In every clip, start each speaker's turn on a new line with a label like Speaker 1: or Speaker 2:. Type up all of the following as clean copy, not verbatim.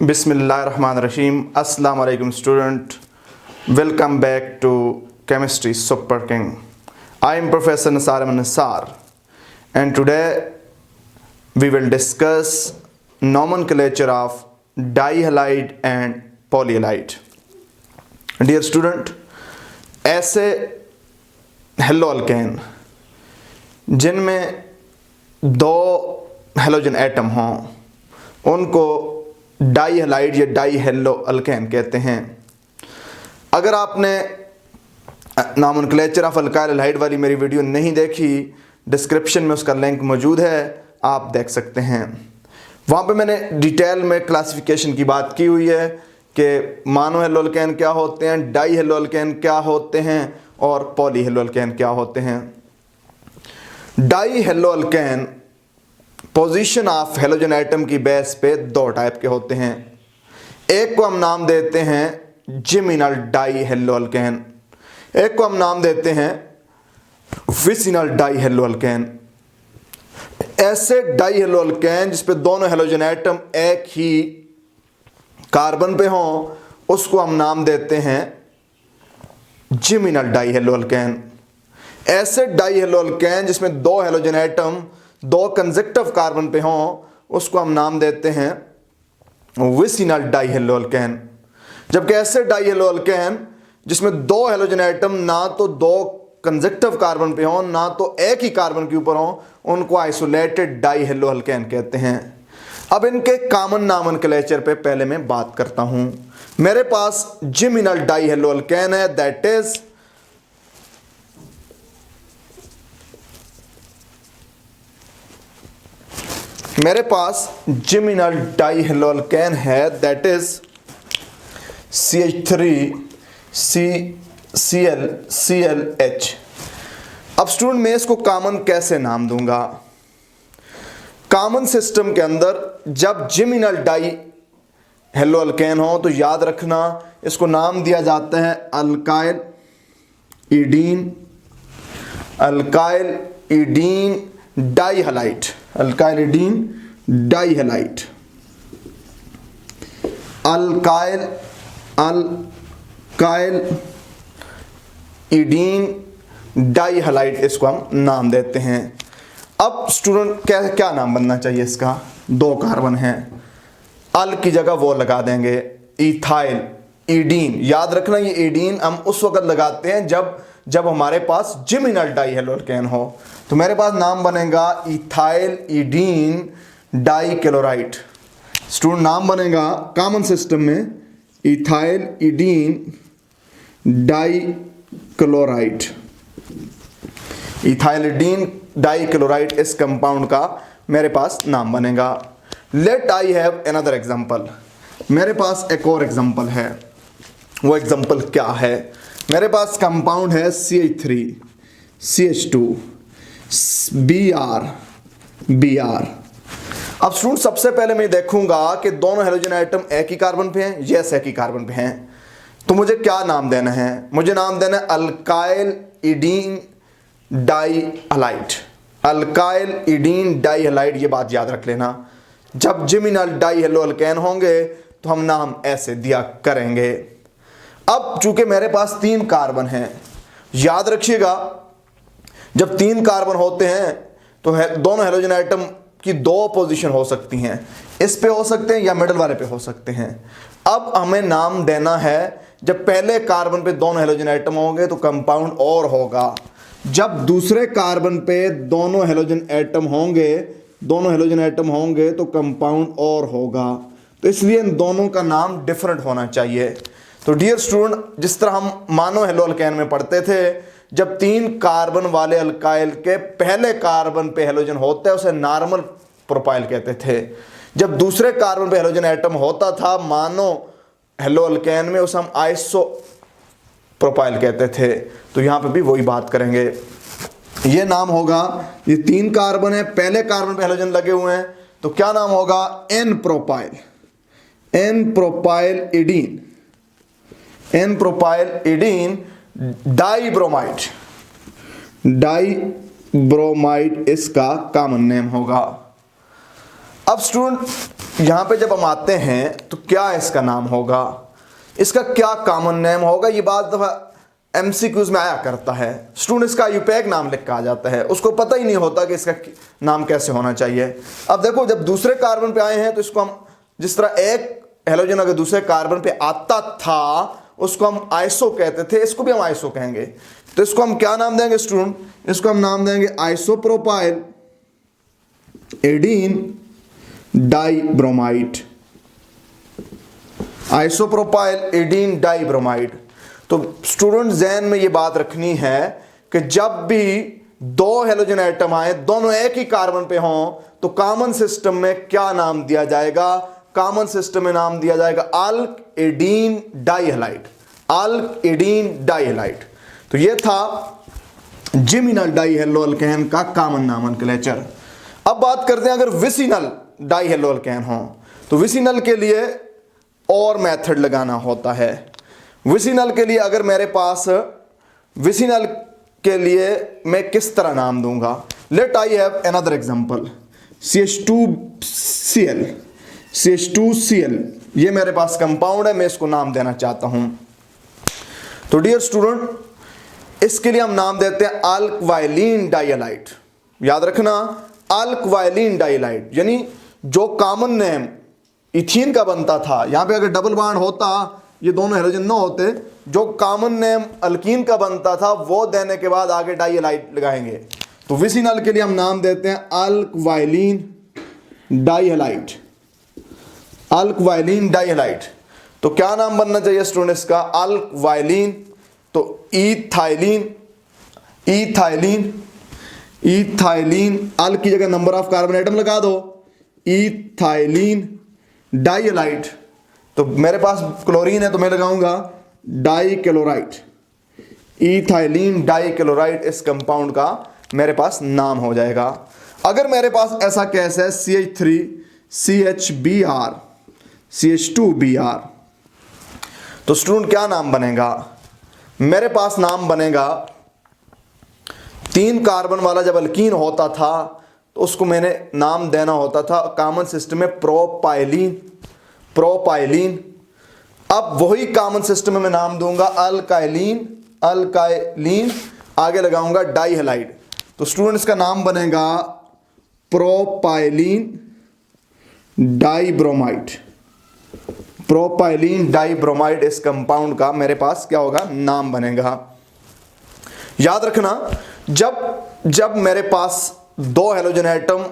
Speaker 1: Bismillahirrahmanirrahim. Assalamu alaikum student. Welcome back to Chemistry Super King. I am Professor Nisar Ahmed Nisar and today we will discuss nomenclature of dihalide and polyhalide. Dear student, ऐसे hello alkane जिनमें दो halogen atom हों उनको डाईहलाइड या डाईहेलो alkane कहते हैं। अगर आपने नॉमेनक्लेचर ऑफ अल्काइल हैलाइड वाली मेरी वीडियो नहीं देखी, डिस्क्रिप्शन में उसका लिंक मौजूद है, आप देख सकते हैं। वहाँ पे मैंने डिटेल में क्लासिफिकेशन की बात की हुई है कि मोनो हेलो अल्केन क्या होते हैं, डाईहेलो अल्केन क्या होते हैं और पॉलीहेलो अल्केन क्या होते हैं। Dihalo alkane position of halogen atom की बेस पे दो टाइप के होते हैं। एक को हम नाम देते हैं जिमिनल डाईहेलो अल्केन, एक को हम नाम देते हैं विसिनल डाईहेलो अल्केन। ऐसे डाईहेलो अल्केन जिस पे दोनों हेलोजन एटम एक ही कार्बन पे हों उसको हम नाम देते हैं जिमिनल डाईहेलो अल्केन। ऐसे डाईहेलो अल्केन जिसमें दो हेलोजन एटम दो कंसेक्टिव कार्बन पे हों उसको हम नाम देते हैं विसिनल डाईहेलो अल्केन। जबकि ऐसे डाईहेलो अल्केन जिसमें दो हेलोजन एटम ना तो दो कंसेक्टिव कार्बन पे हों ना तो एक ही कार्बन के ऊपर हों उनको आइसोलेटेड डाईहेलो अल्केन कहते हैं। अब इनके कॉमन नॉमेनक्लेचर पे पहले मैं बात करता हूं। मेरे पास जिमिनल डाईहेलो अल्केन है, दैट इज मेरे पास जिमिनल डाईहेलो अल्केन है, दैट इज CH3CClClH। अब स्टूडेंट मैं इसको कॉमन कैसे नाम दूंगा? कॉमन सिस्टम के अंदर जब जिमिनल डाईहेलो अल्केन हो तो याद रखना इसको नाम दिया जाता है अल्काइल ईडीन डाईहलाइड, अल्काइल ईडीन डाईहलाइड, अल्काइल ईडीन डाईहलाइड इसको हम नाम देते हैं। अब स्टूडेंट क्या नाम बनना चाहिए इसका? दो कार्बन हैं, अल की जगह वो लगा देंगे इथाइल ईडीन। याद रखना ये ईडीन हम उस वक्त लगाते हैं जब हमारे पास जिमिनल डाईहेलो अल्केन हो। तो मेरे पास नाम बनेगा इथाइल ईडीन डाईक्लोराइड। स्टूडेंट नाम बनेगा कॉमन सिस्टम में ethylidene dichloride. Ethylidene dichloride इस कंपाउंड का मेरे पास नाम बनेगा। Let I have another example. मेरे पास एक और एग्जांपल है। वो एग्जांपल क्या है? मेरे पास कंपाउंड है CH3CH2 Br। अब स्टूडेंट सबसे पहले मैं देखूंगा कि दोनों हेलोजन एटम एक ही कार्बन पे हैं। यस, एक ही कार्बन पे हैं। तो मुझे क्या नाम देना है? मुझे नाम देना है अल्काइल ईडीन डाईहलाइड। अल्काइल ईडीन डाईहलाइड, ये बात याद रख लेना। जब जिमिनल डाईहेलो अल्केन होंगे तो हम नाम ऐसे दिया करेंगे। अब चूंकि मेरे पास तीन कार्बन हैं, याद रखिएगा जब तीन कार्बन होते हैं तो दोनों हेलोजन एटम की दो पोजीशन हो सकती हैं, इस पे हो सकते हैं या मिडल वाले पे हो सकते हैं। अब हमें नाम देना है जब पहले कार्बन पे दोनों हेलोजन एटम होंगे तो कंपाउंड और होगा। जब दूसरे कार्बन पे दोनों हेलोजन एटम होंगे तो कंपाउंड और होगा। तो इसलिए इन दोनों का नाम डिफरेंट होना चाहिए। तो डियर स्टूडेंट, जिस तरह हम मोनो हेलो अल्केन में पढ़ते थे, जब तीन कार्बन वाले अल्काइल के पहले कार्बन पे हेलोजन होता है उसे नॉर्मल प्रोपाइल कहते थे। जब दूसरे कार्बन पे हेलोजन एटम होता था मोनो हेलो अल्केन में उसे हम आइसो प्रोपाइल कहते थे। तो यहां पे भी वही बात करेंगे। ये नाम होगा, ये तीन कार्बन है, पहले कार्बन पे हेलोजन लगे हुए हैं तो क्या नाम होगा? एन प्रोपाइल ईडीन डाईब्रोमाइड इसका कॉमन नेम होगा। अब स्टूडेंट यहां पे जब हम आते हैं तो क्या इसका नाम होगा, इसका क्या कॉमन नेम होगा, ये बात दफा एमसीक्यूज में आया करता है। स्टूडेंट इसका आईयूपैक नाम लिख के आ जाता है, उसको पता ही नहीं होता कि इसका नाम कैसे होना चाहिए। अब देखो जब दूसरे कार्बन पे आए हैं तो इसको हम, जिस तरह एक हेलोजन अगर दूसरे कार्बन पे आता था उसको हम आइसो कहते थे, इसको भी हम आइसो कहेंगे। तो इसको हम क्या नाम देंगे स्टूडेंट, इसको हम नाम देंगे आइसोप्रोपाइल एडीन डाइब्रोमाइड, आइसोप्रोपाइल एडीन डाइब्रोमाइड। तो स्टूडेंट ज़हन में ये बात रखनी है कि जब भी दो हेलोजन एटम आए, दोनों एक ही कार्बन पे हों, तो कॉमन सिस्टम में क्या नाम दिया जाएगा, कॉमन सिस्टम में नाम दिया जाएगा अल्क एडीन डाइहैलाइड, अल्क एडीन डाइहैलाइड। तो ये था जिमिनल डाइहेलोअल्केन का कॉमन नोमेनक्लेचर। अब बात करते हैं अगर विसिनल डाइहेलोअल्केन हो, तो विसिनल के लिए और मेथड लगाना होता है। विसिनल के लिए अगर मेरे पास, विसिनल के लिए मैं किस तरह नाम दूंगा, let I have another example, CH2Cl, CH2Cl ये मेरे पास कंपाउंड है, मैं इसको नाम देना चाहता हूं। तो डियर स्टूडेंट इसके लिए हम नाम देते हैं अल्कवाइलिन डाइहैलाइड। याद रखना अल्कवाइलिन डाइहैलाइड, यानी जो कॉमन नेम इथीन का बनता था, यहां पे अगर डबल बॉन्ड होता, ये दोनों हेलोजन न होते, जो कॉमन नेम अल्कीन का बनता था वो देने के बाद आगे डाइहैलाइड लगाएंगे। तो विसिनल के लिए हम नाम देते हैं अल्कवाइलिन डाइहैलाइड, अल्कवाइलिन डाइहैलाइड। तो क्या नाम बनना चाहिए स्टूडेंट्स का, अल्कवाइलिन, तो इथाइलिन, इथाइलिन, इथाइलिन, अल की जगह नंबर ऑफ कार्बन एटम लगा दो, इथाइलिन डाइहैलाइड। तो मेरे पास क्लोरीन है तो मैं लगाऊंगा डाइक्लोराइड, इथाइलिन डाइक्लोराइड इस कंपाउंड का मेरे पास नाम हो जाएगा। अगर मेरे पास ऐसा केस है CH3CHBr, CH2Br, तो स्टूडेंट क्या नाम बनेगा, मेरे पास नाम बनेगा, 3 कार्बन वाला जब अल्कीन होता था तो उसको मैंने नाम देना होता था कॉमन सिस्टम में प्रोपाइलिन, प्रोपाइलिन। अब वही कॉमन सिस्टम में मैं नाम दूंगा अल्काइलिन, अल्काइलिन, आगे लगाऊंगा डाइहैलाइड। तो स्टूडेंट्स का नाम बनेगा प्रोपाइलिन डाइब्रोमाइड, प्रोपाइलिन डाइब्रोमाइड इस कंपाउंड का मेरे पास क्या होगा, नाम बनेगा। याद रखना जब मेरे पास दो हेलोजन एटम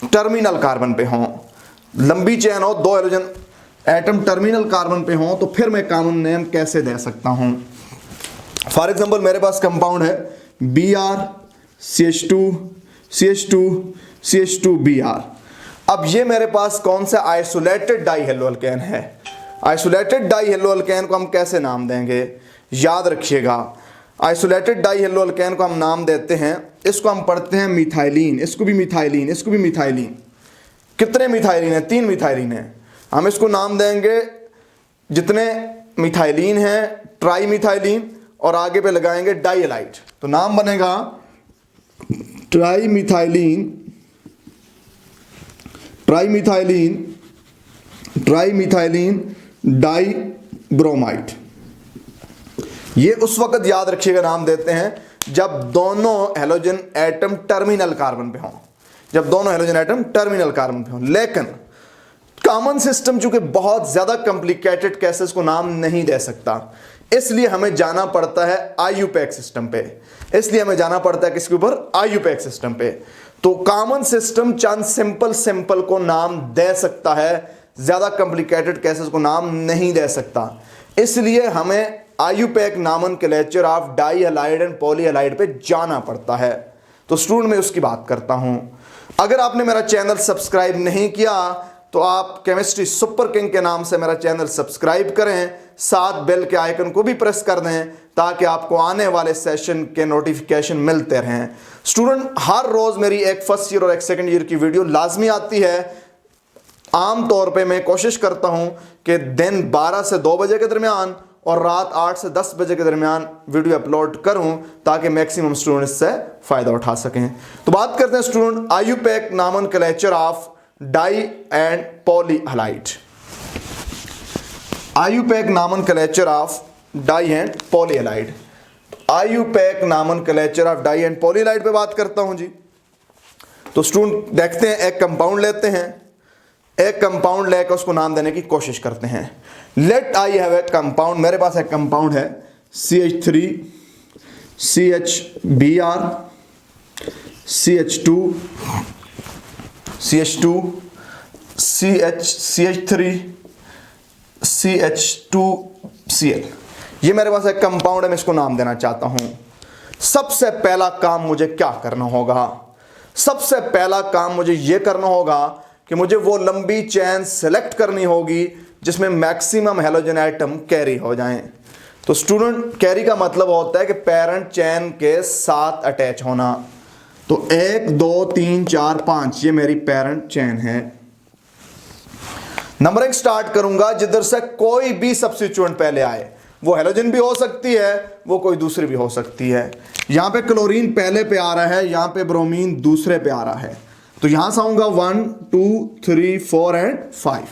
Speaker 1: टर्मिनल कार्बन पे हों, लंबी चेन हो, दो हेलोजन एटम टर्मिनल कार्बन पे हों, तो फिर मैं कॉमन नेम कैसे दे सकता हूं। फॉर एग्जांपल मेरे पास कंपाउंड है Br CH2 CH2 CH2 Br। अब ये मेरे पास कौन सा आइसोलेटेड डाइहेलोअल्केन है, आइसोलेटेड डाइहेलोअल्केन को हम कैसे नाम देंगे, याद रखिएगा आइसोलेटेड डाइहेलोअल्केन को हम नाम देते हैं, इसको हम पढ़ते हैं मिथाइलिन, इसको भी मिथाइलिन, इसको भी मिथाइलिन। कितने मिथाइलिन है, 3 मिथाइलिन है, हम इसको नाम देंगे, जितने मिथाइलिन है ट्राई मिथाइलिन, और आगे पे लगाएंगे डाइहैलाइड। तो नाम बनेगा try methylene, try methylene, try methylene dibromide. ये उस वक्त याद रखिएगा नाम देते हैं जब दोनों हेलोजन एटम टर्मिनल कार्बन पे हों, जब दोनों हेलोजन एटम टर्मिनल कार्बन पे हों। लेकिन कॉमन सिस्टम चूंकि बहुत ज्यादा कॉम्प्लिकेटेड केसेस को नाम नहीं दे सकता, इसलिए हमें जाना पड़ता है आईयूपैक सिस्टम पे, इसलिए हमें जाना पड़ता है किसके ऊपर, आईयूपैक सिस्टम पे। तो कॉमन सिस्टम चंद सिंपल को नाम दे सकता है, ज्यादा कॉम्प्लिकेटेड केसेस को नाम नहीं दे सकता, इसलिए हमें आईयूपैक नोमेनक्लेचर ऑफ डाइहैलाइड एंड पॉलीहैलाइड पे जाना पड़ता है। तो स्टूडेंट मैं उसकी बात करता हूं। अगर आपने मेरा चैनल सब्सक्राइब नहीं किया तो आप केमिस्ट्री सुपर किंग के नाम से मेरा चैनल सब्सक्राइब करें, साथ बेल के आइकन को भी प्रेस कर दें ताकि आपको आने वाले सेशन के नोटिफिकेशन मिलते रहें। स्टूडेंट हर रोज मेरी एक फर्स्ट ईयर और एक सेकंड ईयर की वीडियो लाजमी आती है। आम तौर पे मैं कोशिश करता हूं कि दिन 12 से 2 बजे के दरमियान और रात 8 से 10 बजे के दरमियान वीडियो अपलोड करूं ताकि मैक्सिमम स्टूडेंट्स से फ़ायदा उठा सकें। तो बात करते हैं student IUPAC nomenclature of di and polyhalide. IUPAC nomenclature of di and polyhalide. IUPAC nomenclature of di and polyhalide पे बात करता हूं जी। तो स्टूडेंट देखते हैं, एक कंपाउंड लेते हैं, एक कंपाउंड लेकर उसको नाम देने की कोशिश करते हैं। Let I have a compound, मेरे पास एक कंपाउंड है CH3 CHBr CH2 CH3 CH2Cl। ये मेरे पास एक कंपाउंड है, मैं इसको नाम देना चाहता हूं। सबसे पहला काम मुझे क्या करना होगा? सबसे पहला काम मुझे यह करना होगा कि मुझे वो लंबी चेन सेलेक्ट करनी होगी जिसमें मैक्सिमम हैलोजन एटम कैरी हो जाएं। तो स्टूडेंट, कैरी का मतलब होता है कि पेरेंट चेन के साथ अटैच होना। तो 1 2 3 4 5 ये मेरी पेरेंट चेन है। नंबरिंग स्टार्ट करूंगा जिधर से कोई भी सब्स्टिट्यूएंट पहले आए। वो हैलोजन भी हो सकती है, वो कोई दूसरी भी हो सकती है। यहां पे क्लोरीन पहले पे आ रहा है, यहां पे ब्रोमीन दूसरे पे आ रहा है। तो यहां से आऊंगा 1 2 3 4 एंड 5।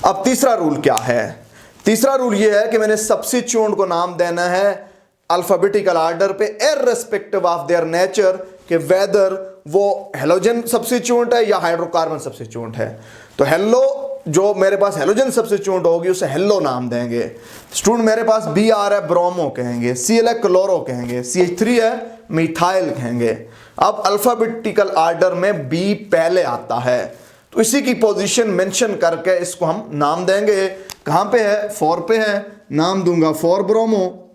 Speaker 1: अब तीसरा रूल क्या है? तीसरा रूल यह है कि मैंने सब्स्टिट्यूएंट को नाम देना है अल्फाबेटिकल ऑर्डर पे, इररिस्पेक्टिव ऑफ देयर नेचर, कि वेदर वो हैलोजन सब्स्टिट्यूएंट है या हाइड्रोकार्बन सब्स्टिट्यूएंट है। तो हेलो, जो मेरे पास हैलोजन सब्स्टिट्यूएंट होगी उसे हेलो नाम देंगे। स्टूडेंट, मेरे पास Br है, ब्रोमो कहेंगे, Cl है, क्लोरो कहेंगे, CH3 है, मिथाइल कहेंगे। अब अल्फाबेटिकल ऑर्डर में B पहले आता है, तो इसी की पोजीशन मेंशन करके इसको हम नाम देंगे। कहां पे है? 4 पे है, नाम दूंगा 4 ब्रोमो,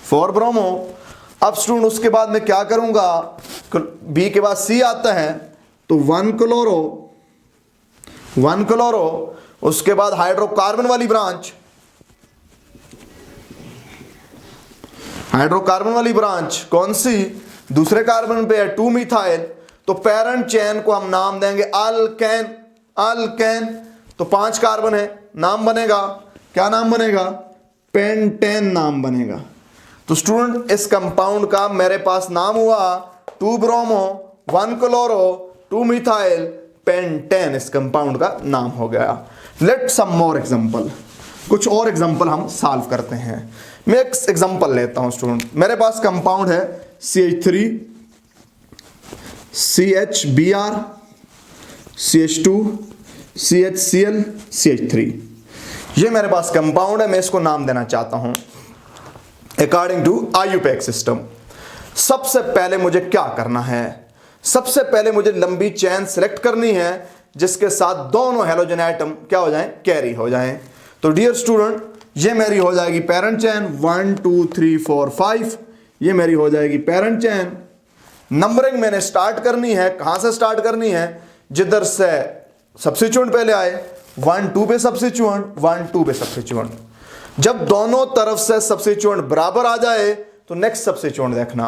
Speaker 1: 4 ब्रोमो। अब स्टूडेंट उसके बाद मैं क्या करूंगा? B के बाद C आता है, तो 1 क्लोरो, 1 क्लोरो। उसके बाद हाइड्रोकार्बन वाली ब्रांच, हाइड्रोकार्बन वाली ब्रांच कौन सी? दूसरे कार्बन पे है, 2 मिथाइल। तो पेरेंट चेन को हम नाम देंगे अल्केन, अल्केन। तो 5 कार्बन है, नाम बनेगा, क्या नाम बनेगा? पेंटेन नाम बनेगा। तो स्टूडेंट, इस कंपाउंड का मेरे पास नाम हुआ 2 ब्रोमो 1 क्लोरो 2 मिथाइल पेंटेन। इस कंपाउंड का नाम हो गया। लेट सम मोर एग्जांपल, कुछ और एग्जांपल हम सॉल्व करते हैं। मैं एक एग्जांपल लेता हूं स्टूडेंट। मेरे पास कंपाउंड है CH3 CHBr CH2 CHCl CH3। ये मेरे पास कंपाउंड है, मैं इसको नाम देना चाहता हूं अकॉर्डिंग टू आयुपैक सिस्टम। सबसे पहले मुझे क्या करना है? सबसे पहले मुझे लंबी चेन सेलेक्ट करनी है जिसके साथ दोनों हैलोजन एटम क्या हो जाएं? कैरी हो जाएं। तो डियर स्टूडेंट, ये मेरी हो जाएगी पेरेंट चेन 1 2 3 4 5। ये मेरी हो जाएगी पेरेंट चेन। नंबरिंग मैंने स्टार्ट करनी है, कहां से स्टार्ट करनी है? जिधर से सब्स्टिट्यूएंट पहले आए, 1 2 पे सब्स्टिट्यूएंट, 1 2 पे सब्स्टिट्यूएंट। जब दोनों तरफ से सब्स्टिट्यूएंट बराबर आ जाए तो नेक्स्ट सब्स्टिट्यूएंट देखना।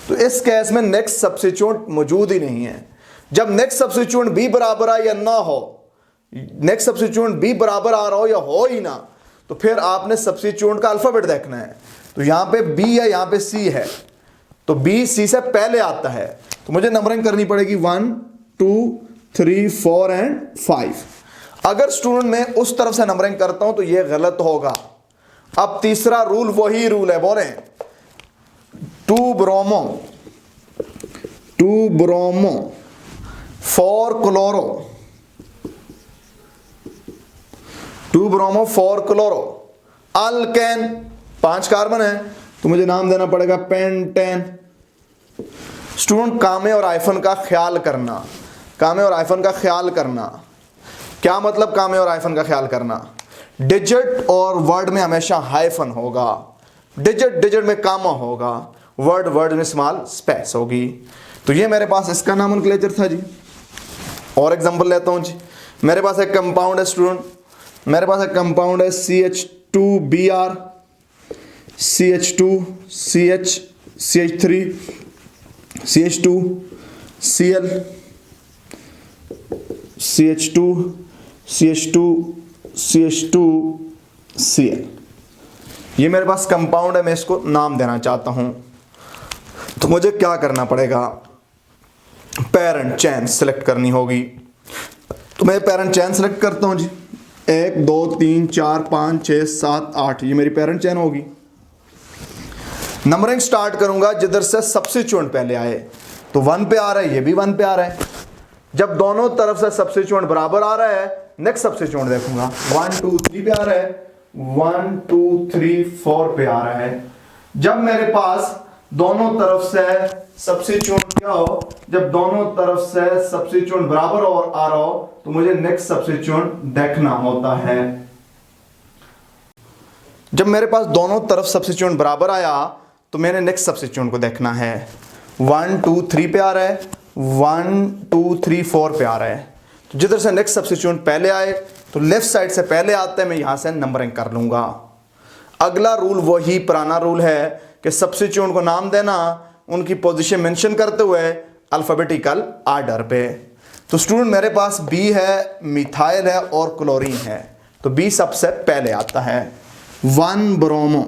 Speaker 1: तो इस केस में नेक्स्ट सब्स्टिट्यूएंट मौजूद ही नहीं है। जब नेक्स्ट सब्स्टिट्यूएंट B बराबर आए या ना हो, नेक्स्ट सब्स्टिट्यूएंट B बराबर आ रहा हो या हो ही ना, तो फिर आपने सब्स्टिट्यूएंट का अल्फाबेट देखना है। तो यहां पे B है, यहां पे C है, तो B C से पहले आता है। तो मुझे नंबरिंग करनी पड़ेगी 1 2 3 4 एंड 5। अगर स्टूडेंट मैं उस तरफ से नंबरिंग करता हूं तो यह गलत होगा। अब तीसरा रूल वही रूल है, बोले 2 bromo 4 chloro, 2 bromo 4 chloro alkane. 5 carbon है, तो मुझे नाम देना पड़ेगा पेंटेन। स्टूडेंट, कामे और आइफन का ख्याल करना, कामे और आइफन का ख्याल करना। क्या मतलब कामे और आइफन का ख्याल करना? डिजिट और वर्ड में हमेशा हाइफन होगा, डिजिट में कामा होगा, वर्ड में स्मॉल स्पेस होगी। तो ये मेरे पास इसका नॉमेनक्लेचर था जी। और एग्जांपल लेता हूं जी। मेरे पास एक कंपाउंड है स्टूडेंट, मेरे पास एक कंपाउंड है CH2Br CH2 CH3 CH2Cl CH2Cl। ये मेरे पास कंपाउंड है, मैं इसको नाम देना चाहता हूं। तो मुझे क्या करना पड़ेगा? पेरेंट चेन सेलेक्ट करनी होगी। तो मैं पेरेंट चेन सेलेक्ट करता हूं जी। 1 2 3 4 5 6 7 8 ये मेरी पेरेंट चेन होगी। नंबरिंग स्टार्ट करूंगा जिधर से सब्स्टिट्यूएंट पहले आए। तो 1 पे आ रहा है, ये भी 1 पे आ रहा है। जब दोनों तरफ से सब्स्टिट्यूएंट बराबर आ रहा है, नेक्स्ट सब्स्टिट्यूएंट देखूंगा। 1 2 3 पे आ रहा है, 1 2 3 4 पे आ रहा है। जब मेरे पास दोनों तरफ से सब्स्टिट्यूएंट क्या हो, जब दोनों तरफ से सब्स्टिट्यूएंट बराबर और आ रहा हो, तो मुझे नेक्स्ट सब्स्टिट्यूएंट देखना होता है। जब मेरे पास दोनों तरफ सब्स्टिट्यूएंट बराबर आया तो मैंने नेक्स्ट सब्स्टिट्यूएंट को देखना है। 1 2 3 पे आ रहा है, 1 2 3 4 पे आ रहा है। तो जिधर से नेक्स्ट सब्स्टिट्यूएंट पहले आए तो लेफ्ट साइड से पहले आते हैं, मैं यहां से नंबरिंग कर लूंगा। अगला रूल वही पुराना रूल है कि सब्स्टिट्यूएंट को नाम देना उनकी पोजीशन मेंशन करते हुए अल्फाबेटिकल आर्डर पे। तो स्टूडेंट मेरे पास बी है, मिथाइल है और क्लोरीन है। तो बी सबसे पहले आता है। 1 ब्रोमो,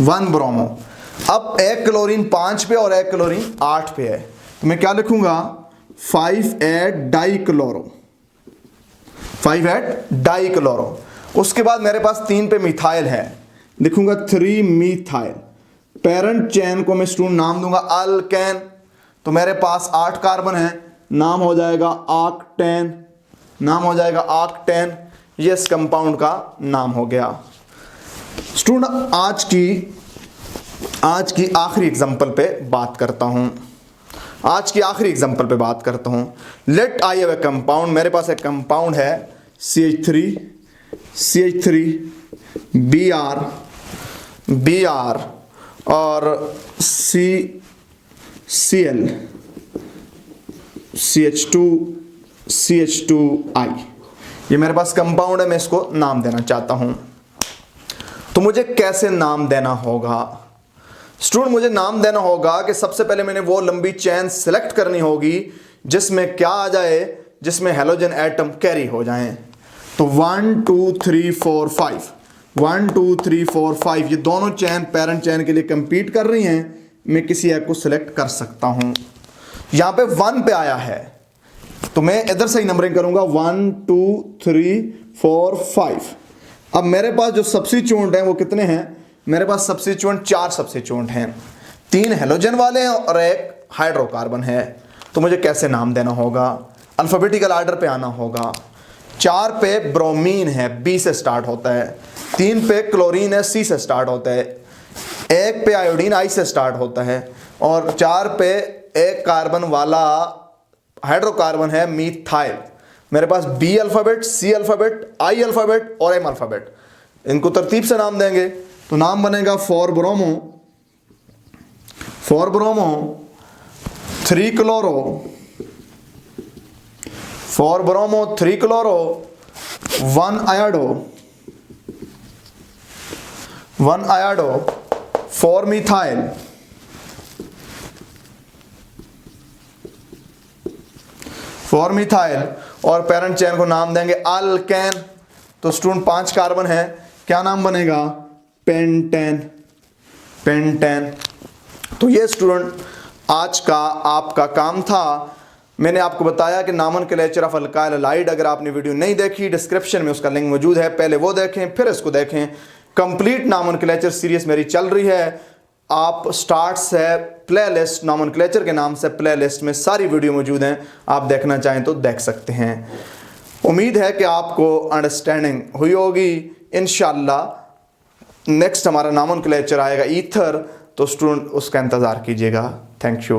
Speaker 1: 1 ब्रोमो। अब एक क्लोरीन 5 पे और एक क्लोरीन 8 पे है, तो मैं क्या लिखूंगा? 5 डाइक्लोरो, 5 डाइक्लोरो। उसके बाद मेरे पास 3 पे मिथाइल है, लिखूंगा 3 मिथाइल। पेरेंट चेन को मैं स्टूडेंट नाम दूंगा अल्केन। तो मेरे पास 8 कार्बन है, नाम हो जाएगा ऑक्टेन, नाम हो जाएगा ऑक्टेन। ये इस कंपाउंड का नाम हो गया। स्टूडेंट आज की आखिरी एग्जांपल पे बात करता हूं। आज की आखिरी एग्जांपल पे बात करता हूं। Let I have a compound. मेरे पास एक कंपाउंड है CH3 Br और CCl CH2I। ये मेरे पास कंपाउंड है, मैं इसको नाम देना चाहता हूं। तो मुझे कैसे नाम देना होगा? स्टूडेंट मुझे नाम देना होगा कि सबसे पहले मैंने वो लंबी चेन सेलेक्ट करनी होगी जिसमें क्या आ जाए, जिसमें हेलोजन एटम कैरी हो जाएं। तो 1 2 3 4 5, 1 2 3 4 5 ये दोनों चेन पेरेंट चेन के लिए कंपीट कर रही हैं। मैं किसी एक को सिलेक्ट कर सकता हूं। यहां पे 1 पे आया है तो मैं इधर से ही नंबरिंग करूंगा 1 2 3 4 5। अब मेरे पास जो सब्स्टिट्यूएंट हैं वो कितने हैं? मेरे पास सब्स्टिट्यूएंट 4 सब्स्टिट्यूएंट हैं, 3 हेलोजन वाले हैं और एक हाइड्रोकार्बन है। तो मुझे कैसे नाम देना होगा? अल्फाबेटिकल आर्डर पे आना होगा। 4 पे ब्रोमीन है, बी से स्टार्ट होता है। 3 पे क्लोरीन है, सी से स्टार्ट होता है। 1 पे आयोडीन, आई से स्टार्ट होता है। और 4 पे एक कार्बन वाला हाइड्रोकार्बन है, मीथाइल। मेरे पास बी अल्फाबेट, सी अल्फाबेट, आई अल्फाबेट और एम अल्फाबेट। इनको तरतीब से नाम देंगे तो नाम बनेगा 4 bromo, 3 chloro, 4 bromo 3 chloro, 1 iodo, 4 methyl, 4 methyl और पेरेंट चेन को नाम देंगे अल्केन। तो स्टूडेंट 5 कार्बन है, क्या नाम बनेगा? पेंटेन। तो ये स्टूडेंट आज का आपका काम था। मैंने आपको बताया कि नॉमेनक्लेचर ऑफ अल्काइल हैलाइड। अगर आपने वीडियो नहीं देखी, डिस्क्रिप्शन में उसका लिंक मौजूद है, पहले वो देखें फिर इसको देखें। कंप्लीट नॉमेनक्लेचर सीरीज मेरी चल रही है। आप स्टार्ट से प्लेलिस्ट, नॉमेनक्लेचर के नाम से प्लेलिस्ट में सारी वीडियो मौजूद हैं, आप देखना चाहें तो देख सकते हैं। उम्मीद है कि आपको अंडरस्टैंडिंग हुई होगी। इंशाल्लाह नेक्स्ट हमारा नॉमेनक्लेचर आएगा ईथर, तो स्टूडेंट उसका इंतज़ार कीजिएगा। Thank you.